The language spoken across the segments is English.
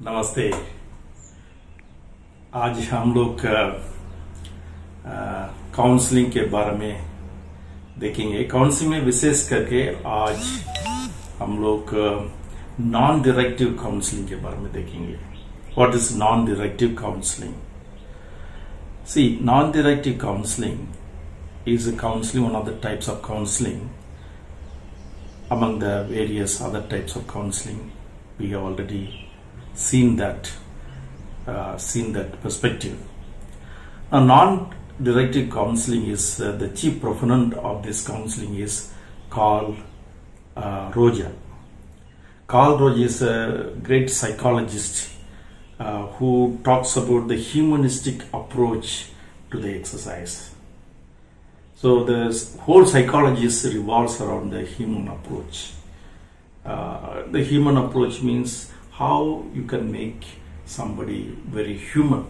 नमस्ते। आज हम लोग काउंसलिंग के बारे में देखेंगे। काउंसलिंग में विशेष करके आज हम लोग नॉन डायरेक्टिव काउंसलिंग के बारे में देखेंगे। What is non directive counselling? See, non directive counselling is a counseling, one of the types of counseling among the various other types of counseling. We have already seen that perspective. Now, non-directive counseling is the chief proponent of this counseling is Carl Roger. Carl Roger is a great psychologist who talks about the humanistic approach to the exercise. So the whole psychology revolves around the human approach. The human approach means how you can make somebody very human,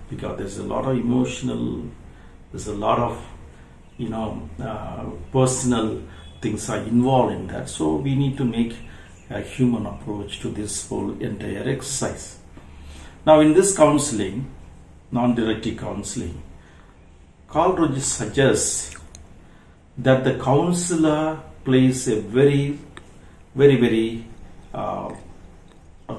because there's a lot of there's a lot of personal things are involved in that. So we need to make a human approach to this whole entire exercise. Now, in this counseling, non-directive counseling, Carl Roger suggests that the counselor plays a very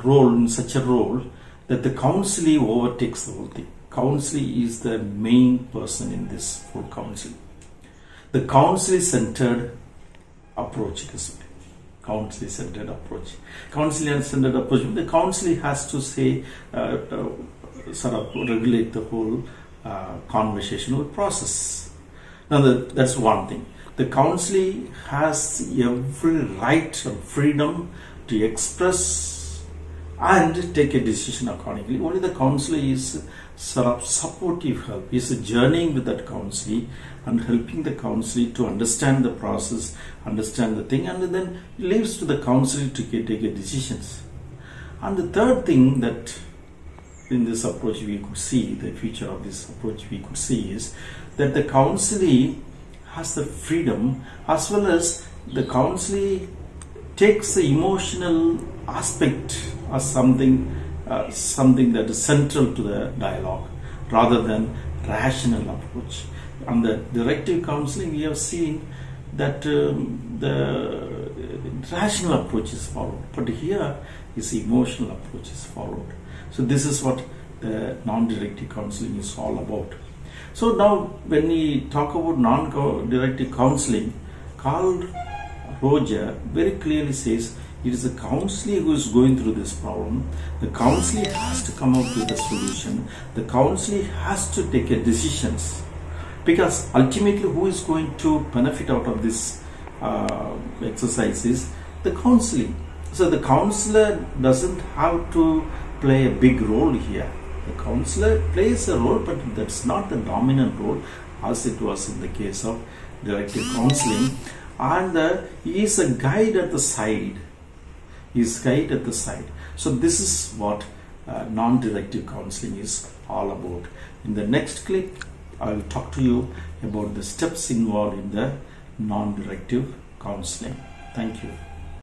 role, in such a role that the counselee overtakes the whole thing. Counselee is the main person in this whole counseling. The counselee-centered approach this way. Counselee-centered approach. Counselee-centered approach. The counselee has to say, sort of regulate the whole conversational process. Now that's one thing. The counselee has every right and freedom to express and take a decision accordingly. Only the counselor is sort of supportive help. He is journeying with that counselee and helping the counselee to understand the process, understand the thing, and then leaves to the counselee to take a decisions. And the third thing that in this approach we could see, the feature of this approach we could see, is that the counselee has the freedom, as well as the counselee takes the emotional aspect as something that is central to the dialogue rather than rational approach. On the directive counseling, we have seen that the rational approach is followed, but here is emotional approach is followed. So this is what the non-directive counseling is all about. So now when we talk about non-directive counseling, Carl Roger very clearly says it is the counselor who is going through this problem. The counselor has to come up with a solution. The counselor has to take a decisions, because ultimately who is going to benefit out of this exercise is the counseling. So the counselor doesn't have to play a big role here. The counselor plays a role, but that's not the dominant role as it was in the case of directive counseling. And he is a guide at the side. He is guide at the side. So this is what non-directive counseling is all about. In the next clip, I will talk to you about the steps involved in the non-directive counseling. Thank you.